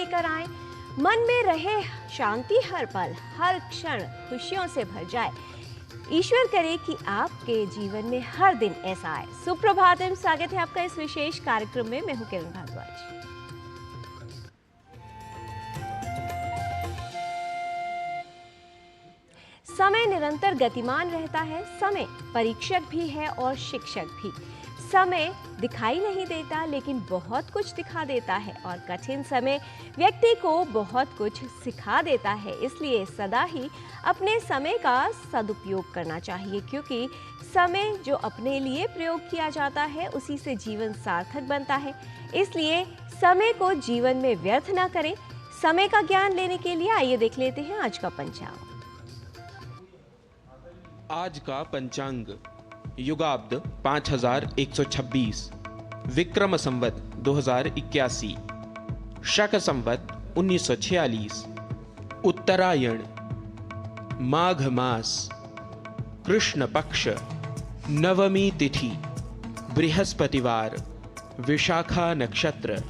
लेकर आएं। मन में रहे शांति, हर पल हर क्षण खुशियों से भर जाए। ईश्वर करे कि आपके जीवन में हर दिन ऐसा आए। सुप्रभात एवं स्वागत है आपका इस विशेष कार्यक्रम में। मैं हूं किरण भारद्वाज। समय निरंतर गतिमान रहता है। समय परीक्षक भी है और शिक्षक भी। समय दिखाई नहीं देता लेकिन बहुत कुछ दिखा देता है और कठिन समय व्यक्ति को बहुत कुछ सिखा देता है। इसलिए सदा ही अपने समय का सदुपयोग करना चाहिए, क्योंकि समय जो अपने लिए प्रयोग किया जाता है उसी से जीवन सार्थक बनता है। इसलिए समय को जीवन में व्यर्थ ना करें। समय का ज्ञान लेने के लिए आइए देख लेते हैं आज का पंचांग। आज का पंचांग युगाब्द 5126, विक्रम संवत 2081, शक संवत 1946, उत्तरायण, माघ मास, कृष्ण पक्ष, नवमी तिथि, बृहस्पतिवार, विशाखा नक्षत्र।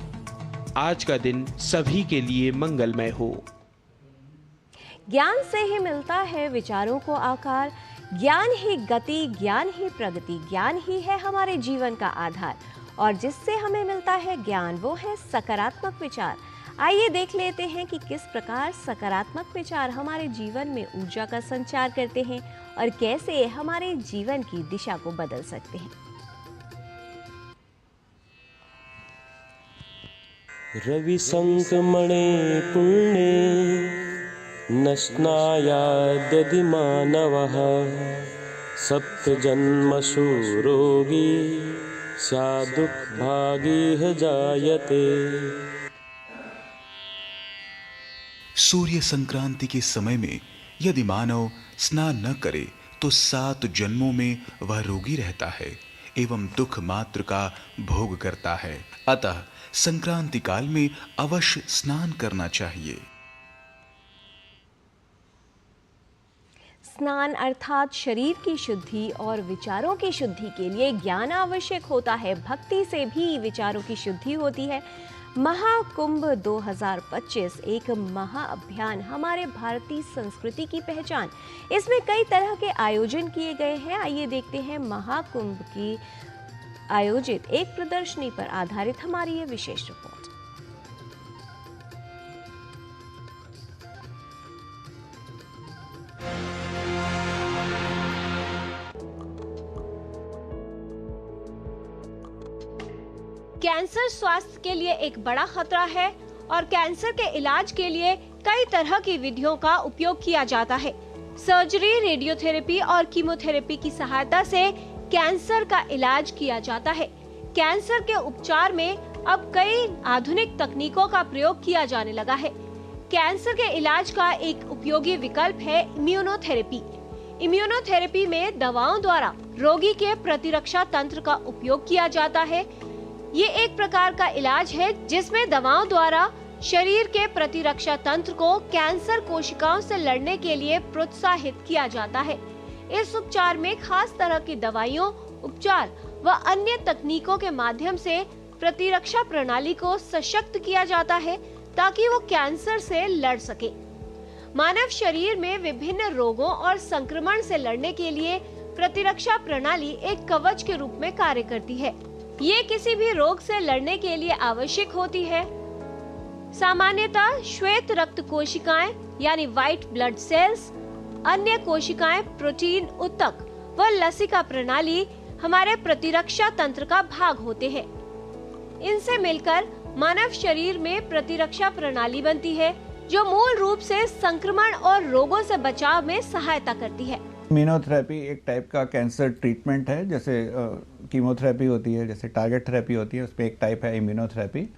आज का दिन सभी के लिए मंगलमय हो। ज्ञान से ही मिलता है विचारों को आकार। ज्ञान ही गति, ज्ञान ही प्रगति, ज्ञान ही है हमारे जीवन का आधार। और जिससे हमें मिलता है ज्ञान, वो है सकारात्मक विचार। आइए देख लेते हैं कि किस प्रकार सकारात्मक विचार हमारे जीवन में ऊर्जा का संचार करते हैं और कैसे हमारे जीवन की दिशा को बदल सकते हैं। रवि संक्रमणे पुण्ये नश्नायादधि मानवः सप्तजन्मसु रोगी स्यादुःभागीह जायते। सूर्य संक्रांति के समय में यदि मानव स्नान न करे तो 7 जन्मों में वह रोगी रहता है एवं दुख मात्र का भोग करता है। अतः संक्रांति काल में अवश्य स्नान करना चाहिए। स्नान अर्थात शरीर की शुद्धि और विचारों की शुद्धि के लिए ज्ञान आवश्यक होता है। भक्ति से भी विचारों की शुद्धि होती है। महाकुंभ 2025 एक महाअभियान हमारे भारतीय संस्कृति की पहचान। इसमें कई तरह के आयोजन किए गए हैं। आइए देखते हैं महाकुंभ की आयोजित एक प्रदर्शनी पर आधारित हमारी ये विशेष रिपोर्ट। कैंसर स्वास्थ्य के लिए एक बड़ा खतरा है और कैंसर के इलाज के लिए कई तरह की विधियों का उपयोग किया जाता है। सर्जरी, रेडियोथेरेपी और कीमोथेरेपी की सहायता से कैंसर का इलाज किया जाता है। कैंसर के उपचार में अब कई आधुनिक तकनीकों का प्रयोग किया जाने लगा है। कैंसर के इलाज का एक उपयोगी विकल्प है इम्यूनोथेरेपी। इम्यूनोथेरेपी में दवाओं द्वारा रोगी के प्रतिरक्षा तंत्र का उपयोग किया जाता है। ये एक प्रकार का इलाज है जिसमें दवाओं द्वारा शरीर के प्रतिरक्षा तंत्र को कैंसर कोशिकाओं से लड़ने के लिए प्रोत्साहित किया जाता है। इस उपचार में खास तरह की दवाइयों, उपचार व अन्य तकनीकों के माध्यम से प्रतिरक्षा प्रणाली को सशक्त किया जाता है ताकि वो कैंसर से लड़ सके। मानव शरीर में विभिन्न रोगों और संक्रमण से लड़ने के लिए प्रतिरक्षा प्रणाली एक कवच के रूप में कार्य करती है। ये किसी भी रोग से लड़ने के लिए आवश्यक होती है। सामान्यतः श्वेत रक्त कोशिकाएं यानी व्हाइट ब्लड सेल्स, अन्य कोशिकाएं प्रोटीन ऊतक व लसिका प्रणाली हमारे प्रतिरक्षा तंत्र का भाग होते हैं। इनसे मिलकर मानव शरीर में प्रतिरक्षा प्रणाली बनती है जो मूल रूप से संक्रमण और रोगों से बचाव में सहायता करती है। इम्यूनोथेरेपी एक टाइप का कैंसर ट्रीटमेंट है। जैसे कीमोथेरेपी होती है, जैसे टारगेट थेरेपी होती है, उसमें एक टाइप है इम्यूनोथेरेपी।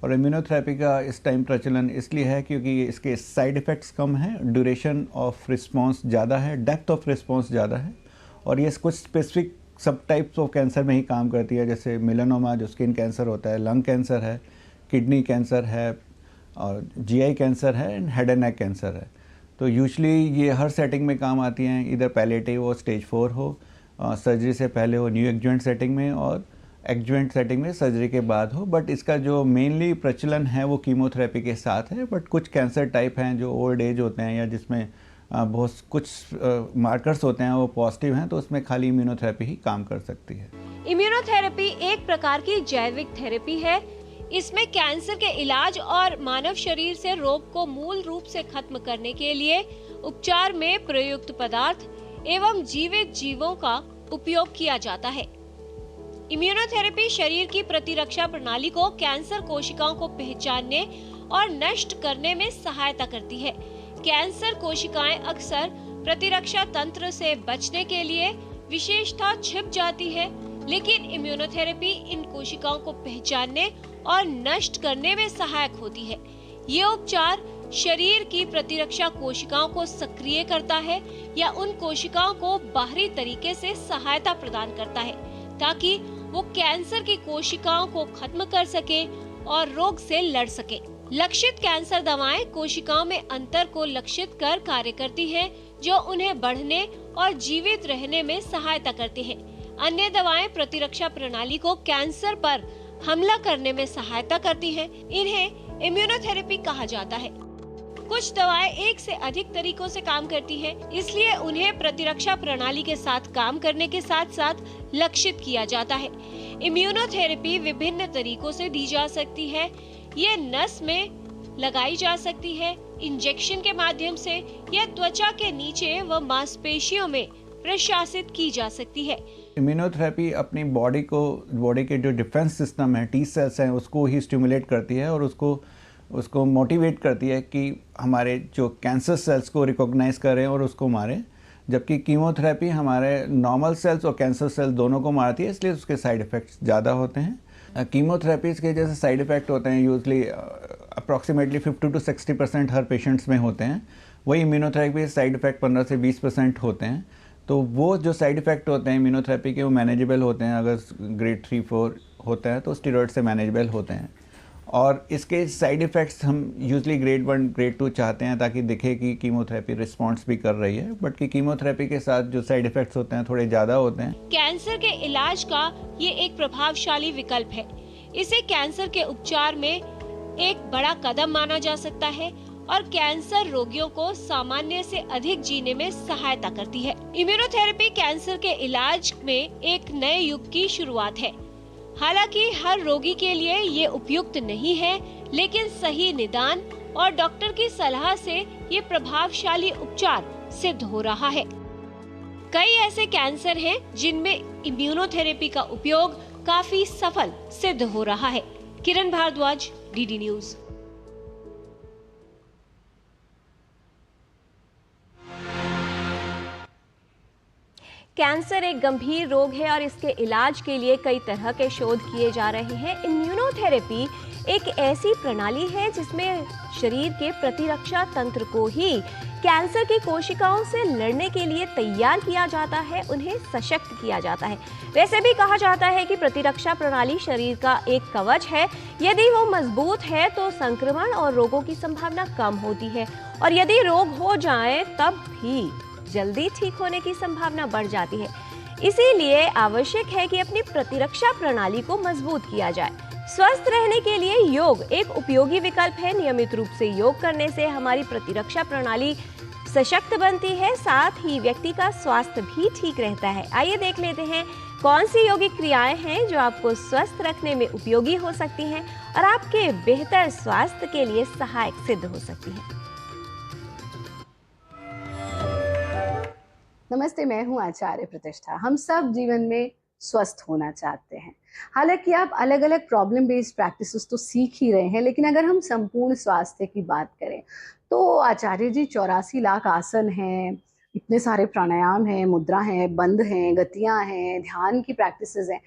और इम्यूनोथेरेपी का इस टाइम प्रचलन इसलिए है क्योंकि इसके साइड इफ़ेक्ट्स कम हैं, ड्यूरेशन ऑफ रिस्पांस ज़्यादा है, डेप्थ ऑफ रिस्पांस ज़्यादा है और ये कुछ स्पेसिफिक सब टाइप्स ऑफ कैंसर में ही काम करती है। जैसे मेलानोमा जो स्किन कैंसर होता है, लंग कैंसर है, किडनी कैंसर है और जीआई कैंसर है and head and neck cancer है। तो यूजुअली ये हर सेटिंग में काम आती हैं, इधर पैलेटिव हो, स्टेज 4 हो, सर्जरी से पहले हो न्यू एडजुवेंट सेटिंग में और एडजुवेंट सेटिंग में सर्जरी के बाद हो, बट इसका जो मेनली प्रचलन है वो कीमोथेरेपी के साथ है। बट कुछ कैंसर टाइप हैं जो ओल्ड एज होते हैं या जिसमें बहुत कुछ मार्कर्स होते हैं वो पॉजिटिव हैं, तो उसमें खाली इम्यूनोथेरेपी ही काम कर सकती है। इम्यूनोथेरेपी एक प्रकार की जैविक थेरेपी है। इसमें कैंसर के इलाज और मानव शरीर से रोग को मूल रूप से खत्म करने के लिए उपचार में प्रयुक्त पदार्थ एवं जीवित जीवों का उपयोग किया जाता है। इम्यूनोथेरेपी शरीर की प्रतिरक्षा प्रणाली को कैंसर कोशिकाओं को पहचानने और नष्ट करने में सहायता करती है। कैंसर कोशिकाएं अक्सर प्रतिरक्षा तंत्र से बचने के लिए विशेषता छिप जाती है, लेकिन इम्यूनोथेरेपी इन कोशिकाओं को पहचानने और नष्ट करने में सहायक होती है। ये उपचार शरीर की प्रतिरक्षा कोशिकाओं को सक्रिय करता है या उन कोशिकाओं को बाहरी तरीके से सहायता प्रदान करता है ताकि वो कैंसर की कोशिकाओं को खत्म कर सके और रोग से लड़ सके। लक्षित कैंसर दवाएं कोशिकाओं में अंतर को लक्षित कर कार्य करती हैं, जो उन्हें बढ़ने और जीवित रहने में सहायता करती हैं। अन्य दवाएं प्रतिरक्षा प्रणाली को कैंसर पर हमला करने में सहायता करती हैं। इन्हें इम्यूनोथेरेपी कहा जाता है। कुछ दवाएं एक से अधिक तरीकों से काम करती हैं, इसलिए उन्हें प्रतिरक्षा प्रणाली के साथ काम करने के साथ साथ लक्षित किया जाता है। इम्यूनोथेरेपी विभिन्न तरीकों से दी जा सकती है। ये नस में लगाई जा सकती है, इंजेक्शन के माध्यम से या त्वचा के नीचे व मांसपेशियों में प्रशासित की जा सकती है। इम्यूनोथेरेपी अपनी बॉडी के जो डिफेंस सिस्टम है, टी सेल्स हैं, उसको ही स्टिमुलेट करती है और उसको मोटिवेट करती है कि हमारे जो कैंसर सेल्स को रिकॉग्नाइज करें और उसको मारें। जबकि कीमोथेरेपी हमारे नॉर्मल सेल्स और कैंसर सेल्स दोनों को मारती है, इसलिए उसके साइड इफ़ेक्ट्स ज़्यादा होते हैं। कीमोथेरेपीज़ के जैसे साइड इफ़ेक्ट होते हैं usually approximately 50 to 60% her patients में होते हैं, वही इम्यूनोथेरेपी साइड इफ़ेक्ट 15 से 20% होते हैं। तो वो जो साइड इफ़ेक्ट होते हैं इम्यूनोथेरेपी के वो मैनेजेबल होते हैं। अगर ग्रेड 3-4 होता है तो स्टेरॉइड से मैनेजेबल होते हैं। और इसके साइड इफ़ेक्ट्स हम यूजली ग्रेड 1 ग्रेड 2 चाहते हैं ताकि दिखे कि कीमोथेरेपी रिस्पॉन्स भी कर रही है, बट कि कीमोथेरेपी के साथ जो साइड इफ़ेक्ट्स होते हैं थोड़े ज़्यादा होते हैं। कैंसर के इलाज का ये एक प्रभावशाली विकल्प है। इसे कैंसर के उपचार में एक बड़ा कदम माना जा सकता है और कैंसर रोगियों को सामान्य से अधिक जीने में सहायता करती है। इम्यूनोथेरेपी कैंसर के इलाज में एक नए युग की शुरुआत है। हालांकि हर रोगी के लिए ये उपयुक्त नहीं है, लेकिन सही निदान और डॉक्टर की सलाह से ये प्रभावशाली उपचार सिद्ध हो रहा है। कई ऐसे कैंसर हैं जिनमें इम्यूनोथेरेपी का उपयोग काफी सफल सिद्ध हो रहा है। किरण भारद्वाज, डीडी न्यूज। कैंसर एक गंभीर रोग है और इसके इलाज के लिए कई तरह के शोध किए जा रहे हैं। इम्यूनोथेरेपी एक ऐसी प्रणाली है जिसमें शरीर के प्रतिरक्षा तंत्र को ही कैंसर की कोशिकाओं से लड़ने के लिए तैयार किया जाता है, उन्हें सशक्त किया जाता है। वैसे भी कहा जाता है कि प्रतिरक्षा प्रणाली शरीर का एक कवच है। यदि वो मजबूत है तो संक्रमण और रोगों की संभावना कम होती है, और यदि रोग हो जाए तब भी जल्दी ठीक होने की संभावना बढ़ जाती है। इसीलिए आवश्यक है कि अपनी प्रतिरक्षा प्रणाली को मजबूत किया जाए। स्वस्थ रहने के लिए योग एक उपयोगी विकल्प है। नियमित रूप से योग करने से हमारी प्रतिरक्षा प्रणाली सशक्त बनती है, साथ ही व्यक्ति का स्वास्थ्य भी ठीक रहता है। आइए देख लेते हैं कौन सी योगिक क्रियाएं हैं जो आपको स्वस्थ रखने में उपयोगी हो सकती हैं और आपके बेहतर स्वास्थ्य के लिए सहायक सिद्ध हो सकती हैं। नमस्ते, मैं हूं आचार्य प्रतिष्ठा। हम सब जीवन में स्वस्थ होना चाहते हैं। हालांकि आप अलग अलग प्रॉब्लम बेस्ड प्रैक्टिसेस तो सीख ही रहे हैं, लेकिन अगर हम संपूर्ण स्वास्थ्य की बात करें तो आचार्य जी 84 लाख आसन हैं, इतने सारे प्राणायाम हैं, मुद्रा हैं, बंध हैं, गतियां हैं, ध्यान की प्रैक्टिसेस हैं।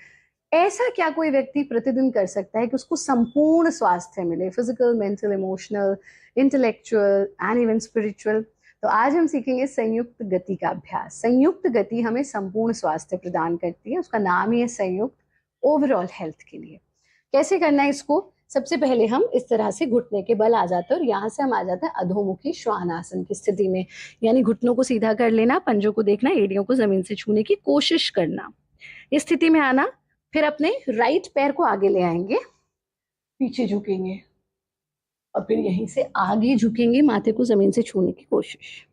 ऐसा क्या कोई व्यक्ति प्रतिदिन कर सकता है कि उसको संपूर्ण स्वास्थ्य मिले, physical, mental, emotional, intellectual and even spiritual? तो आज हम सीखेंगे संयुक्त गति का अभ्यास। संयुक्त गति हमें संपूर्ण स्वास्थ्य प्रदान करती है, उसका नाम ही है संयुक्त, ओवरऑल हेल्थ के लिए। कैसे करना है इसको? सबसे पहले हम इस तरह से घुटने के बल आ जाते हैं और यहाँ से हम आ जाते हैं अधोमुखी श्वानासन की स्थिति में, यानी घुटनों को सीधा कर लेना, पंजों को देखना, एड़ियों को जमीन से छूने की कोशिश करना। इस स्थिति में आना, फिर अपने राइट पैर को आगे ले आएंगे, पीछे झुकेंगे और फिर यहीं से आगे झुकेंगे, माथे को जमीन से छूने की कोशिश।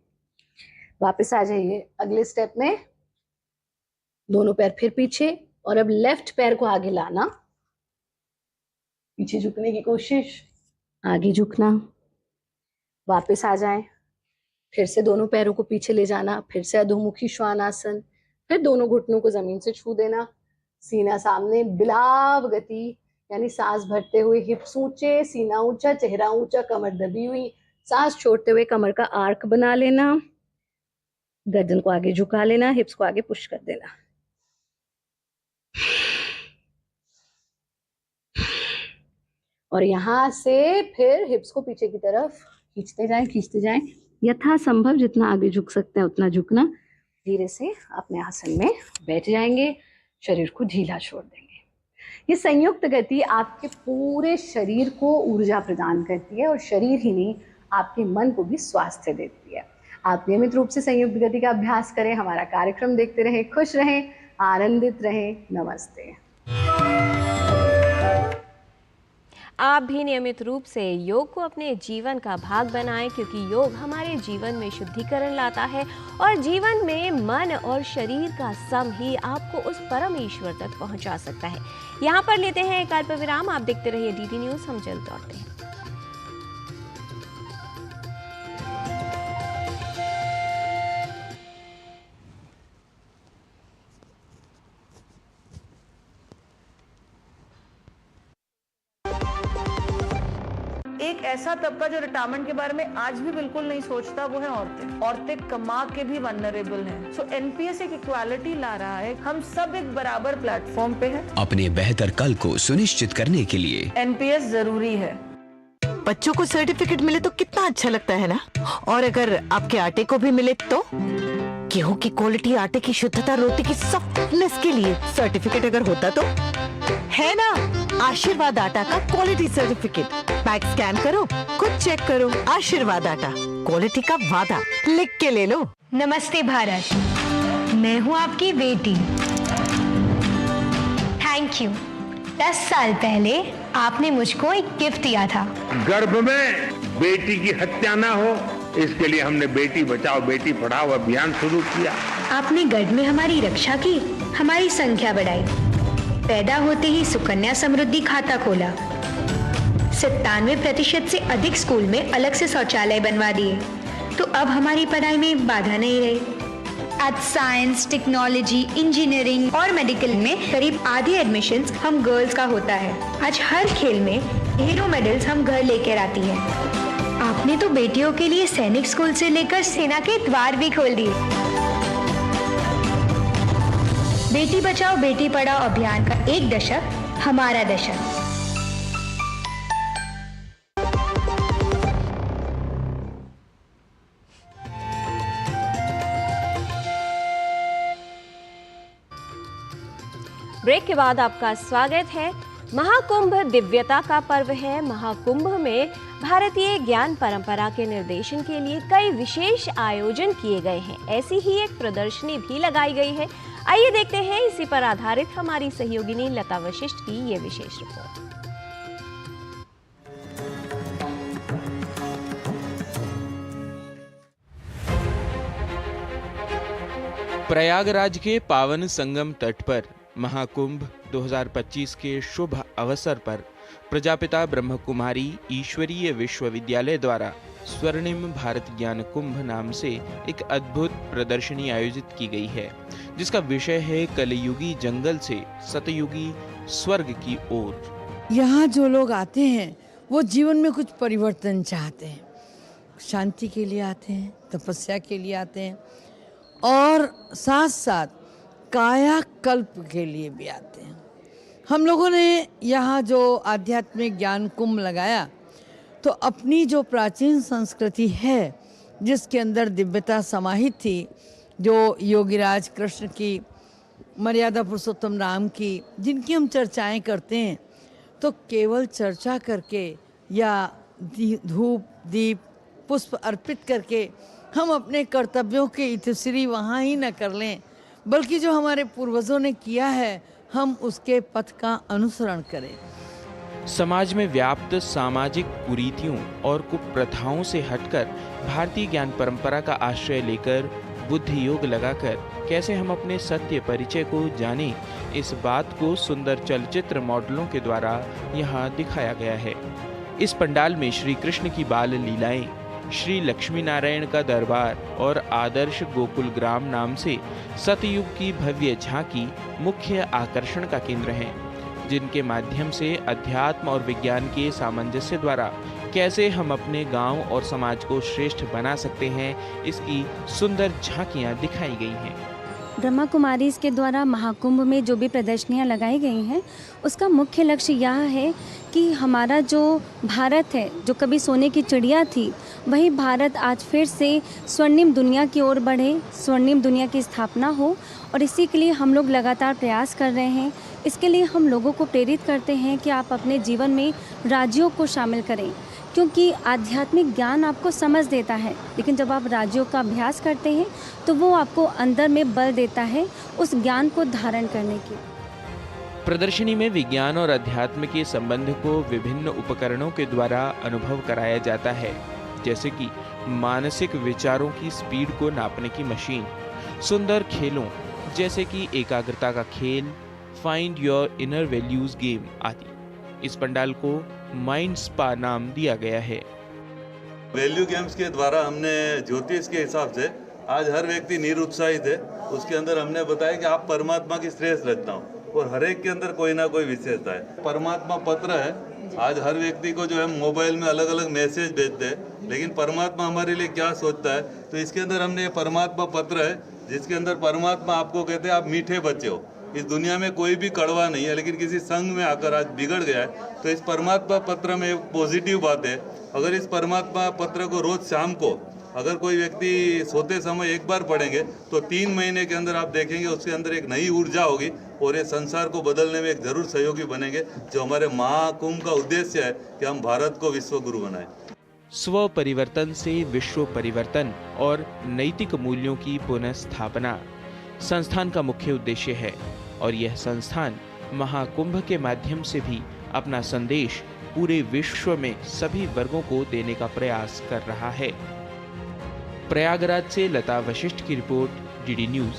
वापस आ जाइए अगले स्टेप में, दोनों पैर फिर पीछे और अब लेफ्ट पैर को आगे लाना, पीछे झुकने की कोशिश, आगे झुकना, वापस आ जाएं, फिर से दोनों पैरों को पीछे ले जाना, फिर से अधोमुखी श्वानासन, फिर दोनों घुटनों को जमीन से छू देना, सीना सामने, बिलाव गति यानी सांस भरते हुए हिप्स ऊंचे, सीना ऊंचा, चेहरा ऊंचा, कमर दबी हुई, सांस छोड़ते हुए कमर का आर्क बना लेना, गर्दन को आगे झुका लेना, हिप्स को आगे पुश कर देना। और यहां से फिर हिप्स को पीछे की तरफ खींचते जाएं, यथासंभव जितना आगे झुक सकते हैं उतना झुकना। धीरे से अपने आसन में बैठ जाएंगे, शरीर को ढीला छोड़ देंगे। ये संयुक्त गति आपके पूरे शरीर को ऊर्जा प्रदान करती है और शरीर ही नहीं, आपके मन को भी स्वास्थ्य देती है। आप नियमित रूप से संयुक्त गति का अभ्यास करें, हमारा कार्यक्रम देखते रहें, खुश रहें, आनंदित रहें। नमस्ते। आप भी नियमित रूप से योग को अपने जीवन का भाग बनाएं, क्योंकि योग हमारे जीवन में शुद्धिकरण लाता है और जीवन में मन और शरीर का सम ही आपको उस परम ईश्वर तक पहुंचा सकता है। यहाँ पर लेते हैं एक अल्प विराम। आप देखते रहिए डीडी न्यूज़, हम जल्द लौटते हैं। एक ऐसा तबका जो रिटायरमेंट के बारे में आज भी बिल्कुल नहीं सोचता, वो है औरतें। औरतें कमा के भी वल्नरेबल हैं। सो एनपीएस एक इक्वालिटी ला रहा है, हम सब एक बराबर प्लेटफॉर्म पे हैं। अपने बेहतर कल को सुनिश्चित करने के लिए एनपीएस जरूरी है। बच्चों को सर्टिफिकेट मिले तो कितना अच्छा लगता है ना। और अगर आपके आटे को भी मिले तो, गेहूं की क्वालिटी, आटे की शुद्धता, रोटी की सॉफ्टनेस के लिए सर्टिफिकेट अगर होता तो है ना। आशीर्वाद आटा का क्वालिटी सर्टिफिकेट, पैक स्कैन करो, खुद चेक करो। आशीर्वाद आटा, क्वालिटी का वादा, लिख के ले लो। नमस्ते भारत, मैं हूँ आपकी बेटी। Thank you. 10 साल पहले आपने मुझको एक गिफ्ट दिया था। गर्भ में बेटी की हत्या ना हो, इसके लिए हमने बेटी बचाओ बेटी पढ़ाओ अभियान शुरू किया। आपने गर्भ में हमारी रक्षा की, हमारी संख्या बढ़ाई। पैदा होते ही सुकन्या समृद्धि खाता खोला। 97% से अधिक स्कूल में अलग से शौचालय बनवा दिए, तो अब हमारी पढ़ाई में बाधा नहीं रही। आज साइंस, टेक्नोलॉजी, इंजीनियरिंग और मेडिकल में करीब आधे एडमिशन्स हम गर्ल्स का होता है। आज हर खेल में हीरो मेडल्स हम घर लेकर आती है। आपने तो बेटियों के लिए सैनिक स्कूल से लेकर सेना के द्वार भी खोल दिए। बेटी बचाओ बेटी पढ़ाओ अभियान का एक दशक, हमारा दशक। ब्रेक के बाद आपका स्वागत है। महाकुंभ दिव्यता का पर्व है। महाकुंभ में भारतीय ज्ञान परंपरा के निर्देशन के लिए कई विशेष आयोजन किए गए हैं। ऐसी ही एक प्रदर्शनी भी लगाई गई है। आइए देखते हैं इसी पर आधारित हमारी सहयोगिनी लता वशिष्ठ की ये विशेष रिपोर्ट। प्रयागराज के पावन संगम तट पर महाकुंभ 2025 के शुभ अवसर पर प्रजापिता ब्रह्मकुमारी ईश्वरीय विश्वविद्यालय द्वारा स्वर्णिम भारत ज्ञान कुंभ नाम से एक अद्भुत प्रदर्शनी आयोजित की गई है, जिसका विषय है कलयुगी जंगल से सतयुगी स्वर्ग की ओर। यहाँ जो लोग आते हैं वो जीवन में कुछ परिवर्तन चाहते हैं, शांति के लिए आते हैं, तपस्या के लिए आते हैं और साथ साथ कायाकल्प के लिए भी आते हैं। हम लोगों ने यहाँ जो आध्यात्मिक ज्ञान कुंभ लगाया तो अपनी जो प्राचीन संस्कृति है जिसके अंदर दिव्यता समाहित थी, जो योगीराज कृष्ण की, मर्यादा पुरुषोत्तम राम की, जिनकी हम चर्चाएं करते हैं, तो केवल चर्चा करके या धूप दीप पुष्प अर्पित करके हम अपने कर्तव्यों के इतिश्री वहाँ ही न कर लें, बल्कि जो हमारे पूर्वजों ने किया है हम उसके पथ का अनुसरण करें। समाज में व्याप्त सामाजिक कुरीतियों और कुप्रथाओं से हटकर भारतीय ज्ञान परंपरा का आश्रय लेकर बुद्धि योग लगाकर कैसे हम अपने सत्य परिचय को जानें, इस बात को सुंदर चलचित्र मॉडलों के द्वारा यहाँ दिखाया गया है। इस पंडाल में श्री कृष्ण की बाल लीलाएं, श्री लक्ष्मी नारायण का दरबार और आदर्श गोकुल ग्राम नाम से सतयुग की भव्य झांकी मुख्य आकर्षण का केंद्र हैं, जिनके माध्यम से अध्यात्म और विज्ञान के सामंजस्य द्वारा कैसे हम अपने गांव और समाज को श्रेष्ठ बना सकते हैं, इसकी सुंदर झांकियां दिखाई गई हैं। ब्रह्मा कुमारी के द्वारा महाकुंभ में जो भी प्रदर्शनियां लगाई गई हैं, उसका मुख्य लक्ष्य यह है कि हमारा जो भारत है, जो कभी सोने की चिड़िया थी, वही भारत आज फिर से स्वर्णिम दुनिया की ओर बढ़े, स्वर्णिम दुनिया की स्थापना हो। और इसी के लिए हम लोग लगातार प्रयास कर रहे हैं। इसके लिए हम लोगों को प्रेरित करते हैं कि आप अपने जीवन में राजयोग को शामिल करें, क्योंकि आध्यात्मिक ज्ञान आपको समझ देता है, लेकिन जब आप राजयोग का अभ्यास करते हैं तो वो आपको अंदर में बल देता है उस ज्ञान को धारण करने की। प्रदर्शनी में विज्ञान और अध्यात्म के संबंध को विभिन्न उपकरणों के द्वारा अनुभव कराया जाता है, जैसे कि मानसिक विचारों की स्पीड को नापने की मशीन, सुंदर खेलों जैसे कि एकाग्रता का खेल, find your inner values game आदि। इस पंडाल को माइंड स्पा नाम दिया गया है। वैल्यू गेम्स के द्वारा हमने ज्योतिष के हिसाब से आज हर व्यक्ति निरुत्साहित है, उसके अंदर हमने बताया कि आप परमात्मा की श्रेष्ठ रचना हो और हर एक के अंदर कोई ना कोई विशेषता है। परमात्मा पत्र है, आज हर व्यक्ति को जो है मोबाइल में अलग अलग मैसेज भेजते हैं, लेकिन परमात्मा हमारे लिए क्या सोचता है, तो इसके अंदर हमने ये परमात्मा पत्र है, जिसके अंदर परमात्मा आपको कहते हैं आप मीठे बच्चे हो, इस दुनिया में कोई भी कड़वा नहीं है, लेकिन किसी संग में आकर आज बिगड़ गया है। तो इस परमात्मा पत्र में एक पॉजिटिव बात है, अगर इस परमात्मा पत्र को रोज शाम को अगर कोई व्यक्ति सोते समय एक बार पढ़ेंगे तो 3 महीने के अंदर आप देखेंगे उसके अंदर एक नई ऊर्जा होगी और ये संसार को बदलने में एक जरूर सहयोगी बनेंगे, जो हमारे महाकुंभ का उद्देश्य है कि हम भारत को विश्व गुरु बनाएं। स्व परिवर्तन से विश्व परिवर्तन और नैतिक मूल्यों की पुनः स्थापना संस्थान का मुख्य उद्देश्य है और यह संस्थान महाकुंभ के माध्यम से भी अपना संदेश पूरे विश्व में सभी वर्गों को देने का प्रयास कर रहा है। प्रयागराज से लता वशिष्ठ की रिपोर्ट, डीडी न्यूज।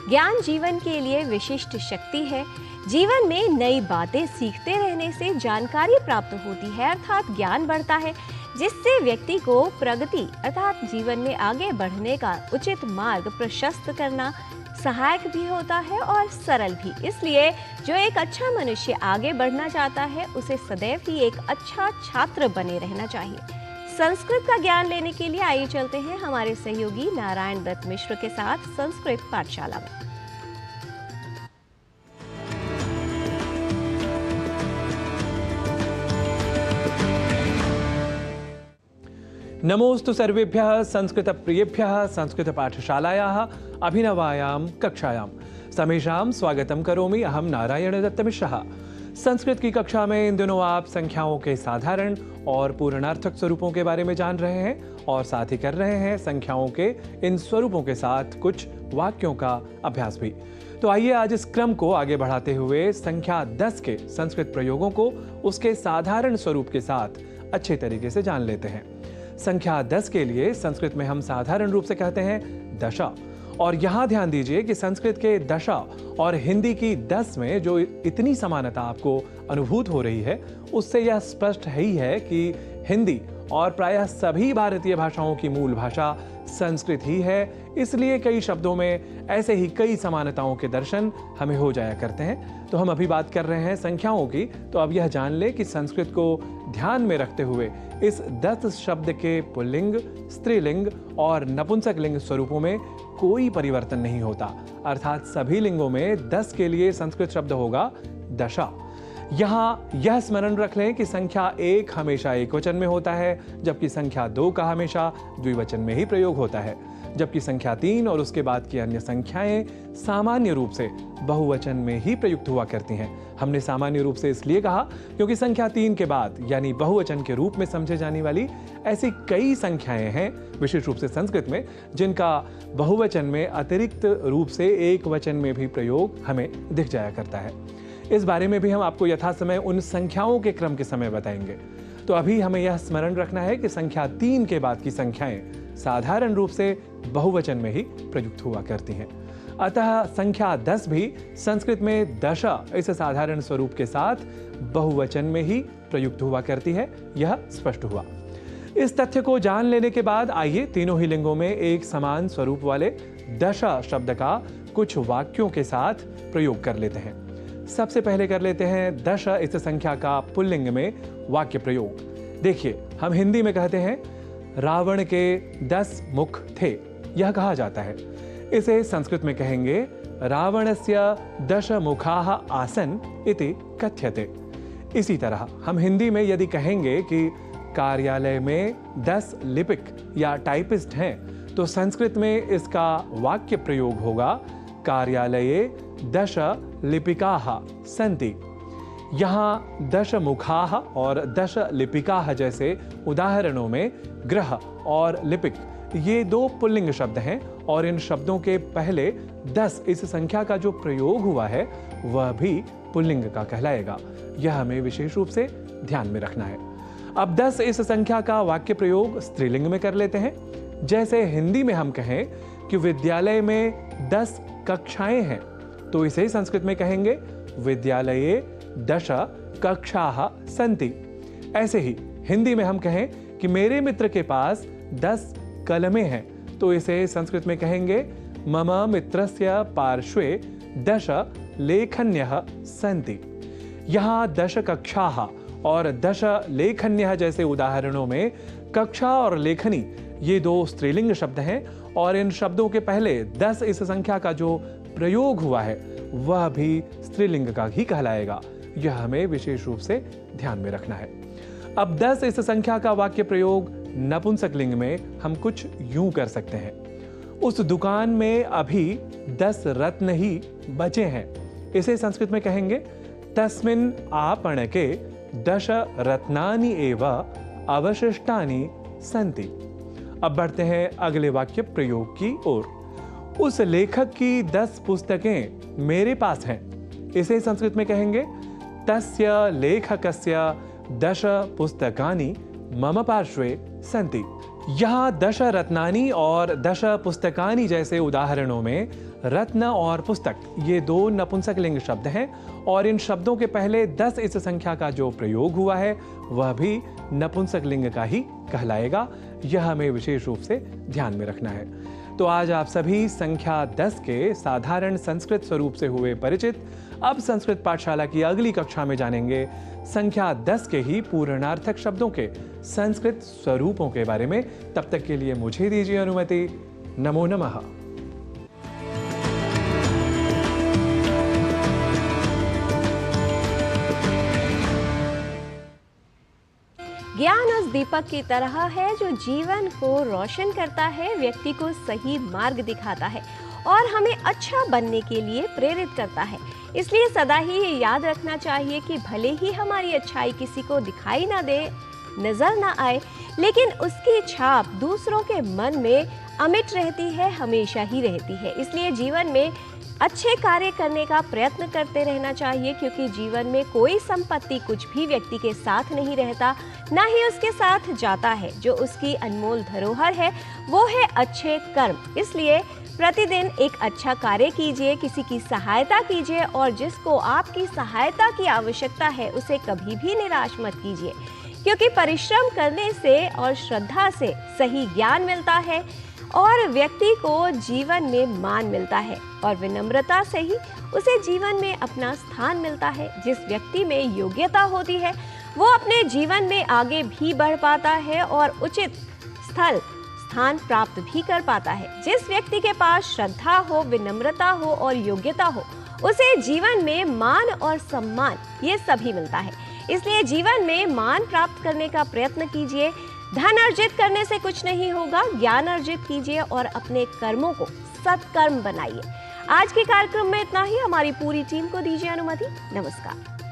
ज्ञान जीवन के लिए विशिष्ट शक्ति है। जीवन में नई बातें सीखते रहने से जानकारी प्राप्त होती है, अर्थात ज्ञान बढ़ता है, जिससे व्यक्ति को प्रगति अर्थात जीवन में आगे बढ़ने का उचित मार्ग प्रशस्त करना सहायक भी होता है और सरल भी। इसलिए जो एक अच्छा मनुष्य आगे बढ़ना चाहता है, उसे सदैव ही एक अच्छा छात्र बने रहना चाहिए। संस्कृत का ज्ञान लेने के लिए आइए चलते हैं हमारे सहयोगी नारायण दत्त मिश्र के साथ संस्कृत पाठशाला में। नमोस्तु सर्वेभ्यः संस्कृतप्रियेभ्यः संस्कृतपाठशालायाः अभिनवायां कक्षायां समेषां स्वागतं करोमि। अहं नारायणदत्तमिश्रः। संस्कृत की कक्षा में इन दिनों आप संख्याओं के साधारण और पूर्णार्थक स्वरूपों के बारे में जान रहे हैं और साथ ही कर रहे हैं संख्याओं के इन स्वरूपों के साथ कुछ वाक्यों का अभ्यास भी। तो आइए आज इस क्रम को आगे बढ़ाते हुए संख्या 10 के संस्कृत प्रयोगों को उसके साधारण स्वरूप के साथ अच्छे तरीके से जान लेते हैं। संख्या 10 के लिए संस्कृत में हम साधारण रूप से कहते हैं दशा, और यहाँ ध्यान दीजिए कि संस्कृत के दशा और हिंदी की 10 में जो इतनी समानता आपको अनुभूत हो रही है, उससे यह स्पष्ट ही है कि हिंदी और प्रायः सभी भारतीय भाषाओं की मूल भाषा संस्कृत ही है। इसलिए कई शब्दों में ऐसे ही कई समानताओं के दर्शन हमें हो जाया करते हैं। तो हम अभी बात कर रहे हैं संख्याओं की, तो अब यह जान ले कि संस्कृत को ध्यान में रखते हुए इस 10 शब्द के पुल्लिंग, स्त्रीलिंग और नपुंसक लिंग स्वरूपों में कोई परिवर्तन नहीं होता, अर्थात सभी लिंगों में 10 के लिए संस्कृत शब्द होगा दशा। यहाँ यह स्मरण रख लें कि संख्या 1 हमेशा एकवचन में होता है, जबकि संख्या 2 का हमेशा द्विवचन में ही प्रयोग होता है, जबकि संख्या 3 और उसके बाद की अन्य संख्याएं सामान्य रूप से बहुवचन में ही प्रयुक्त हुआ करती हैं। हमने सामान्य रूप से इसलिए कहा क्योंकि संख्या 3 के बाद यानी बहुवचन के रूप में समझे जाने वाली ऐसी कई संख्याएं हैं, विशेष रूप से संस्कृत में, जिनका बहुवचन में अतिरिक्त रूप से एक वचन में भी प्रयोग हमें दिख जाया करता है। इस बारे में भी हम आपको यथासमय उन संख्याओं के क्रम के समय बताएंगे। तो अभी हमें यह स्मरण रखना है कि संख्या 3 के बाद की संख्याएं साधारण रूप से बहुवचन में ही प्रयुक्त हुआ करती हैं। अतः संख्या 10 भी संस्कृत में दश इस साधारण स्वरूप के साथ बहुवचन में ही प्रयुक्त हुआ करती है, यह स्पष्ट हुआ। इस तथ्य को जान लेने के बाद आइए तीनों ही लिंगों में एक समान स्वरूप वाले दश शब्द का कुछ वाक्यों के साथ प्रयोग कर लेते हैं। सबसे पहले कर लेते हैं दश इस संख्या का पुल्लिंग में वाक्य प्रयोग। देखिए, हम हिंदी में कहते हैं रावण के 10 मुख थे, यह कहा जाता है। इसे संस्कृत में कहेंगे रावणस्य 10 मुखाः आसन् इति कथ्यते। इसी तरह हम हिंदी में यदि कहेंगे कि कार्यालय में 10 लिपिक या टाइपिस्ट हैं, तो संस्कृत में इसका वाक्य प्रयोग होगा कार्यालये 10 लिपिकाः सन्ति। यहाँ 10 मुखाः और 10 लिपिकाः जैसे उदाहरणों में ग्रह और लिपिक ये 2 पुल्लिंग शब्द हैं और इन शब्दों के पहले 10 इस संख्या का जो प्रयोग हुआ है वह भी पुल्लिंग का कहलाएगा। यह हमें विशेष रूप से ध्यान में रखना है। अब 10 इस संख्या का वाक्य प्रयोग स्त्रीलिंग में कर लेते हैं। जैसे हिंदी में हम कहें कि विद्यालय में 10 कक्षाएं हैं, तो इसे संस्कृत में कहेंगे विद्यालये 10 कक्षाः सन्ति। ऐसे ही हिंदी में हम कहें कि मेरे मित्र के पास 10 कलमें हैं, तो इसे संस्कृत में कहेंगे मम मित्रस्य पार्श्वे 10 लेखन्यः सन्ति। यहाँ 10 कक्षाः और 10 लेखन्यः जैसे उदाहरणों में कक्षा और लेखनी ये 2 स्त्रीलिंग शब्द हैं और इन शब्दों के पहले 10 इस संख्या का जो प्रयोग हुआ है वह भी स्त्रीलिंग का ही कहलाएगा। यह हमें विशेष रूप से ध्यान में रखना है। अब 10 इस संख्या का वाक्य प्रयोग नपुंसक लिंग में हम कुछ यूं कर सकते हैं। उस दुकान में अभी 10 रत्न ही बचे हैं। इसे संस्कृत में कहेंगे तस्मिन् आपणके 10 रत्नानि एव अवशिष्टानि सन्ति। अब बढ़ते हैं अगले वाक्य प्रयोग की ओर। उस लेखक की 10 पुस्तकें मेरे पास हैं। इसे संस्कृत में कहेंगे तस्य लेखकस्य 10 पुस्तकानि मम पार्श्वे सन्ति। यहाँ 10 रत्नानि और 10 पुस्तकानि जैसे उदाहरणों में रत्न और पुस्तक ये 2 नपुंसक लिंग शब्द हैं और इन शब्दों के पहले 10 इस संख्या का जो प्रयोग हुआ है वह भी नपुंसक लिंग का ही कहलाएगा। यह हमें विशेष रूप से ध्यान में रखना है। तो आज आप सभी संख्या 10 के साधारण संस्कृत स्वरूप से हुए परिचित। अब संस्कृत पाठशाला की अगली कक्षा में जानेंगे संख्या 10 के ही पूर्णार्थक शब्दों के संस्कृत स्वरूपों के बारे में। तब तक के लिए मुझे दीजिए अनुमति। नमो नमः। ज्ञान उस दीपक की तरह है जो जीवन को रोशन करता है, व्यक्ति को सही मार्ग दिखाता है और हमें अच्छा बनने के लिए प्रेरित करता है। इसलिए सदा ही ये याद रखना चाहिए कि भले ही हमारी अच्छाई किसी को दिखाई ना दे, नजर ना आए, लेकिन उसकी छाप दूसरों के मन में अमिट रहती है, हमेशा ही रहती है। इसलिए जीवन में अच्छे कार्य करने का प्रयत्न करते रहना चाहिए, क्योंकि जीवन में कोई संपत्ति कुछ भी व्यक्ति के साथ नहीं रहता, ना ही उसके साथ जाता है। जो उसकी अनमोल धरोहर है वो है अच्छे कर्म। इसलिए प्रतिदिन एक अच्छा कार्य कीजिए, किसी की सहायता कीजिए और जिसको आपकी सहायता की आवश्यकता है उसे कभी भी निराश मत कीजिए, क्योंकि परिश्रम करने से और श्रद्धा से सही ज्ञान मिलता है और व्यक्ति को जीवन में मान मिलता है और विनम्रता से ही उसे जीवन में अपना स्थान मिलता है। जिस व्यक्ति में योग्यता होती है वो अपने जीवन में आगे भी बढ़ पाता है और उचित स्थान प्राप्त भी कर पाता है। जिस व्यक्ति के पास श्रद्धा हो, विनम्रता हो और योग्यता हो, उसे जीवन में मान और सम्मान ये सभी मिलता है। इसलिए जीवन में मान प्राप्त करने का प्रयत्न कीजिए। धन अर्जित करने से कुछ नहीं होगा, ज्ञान अर्जित कीजिए और अपने कर्मों को सत्कर्म बनाइए। आज के कार्यक्रम में इतना ही। हमारी पूरी टीम को दीजिए अनुमति। नमस्कार।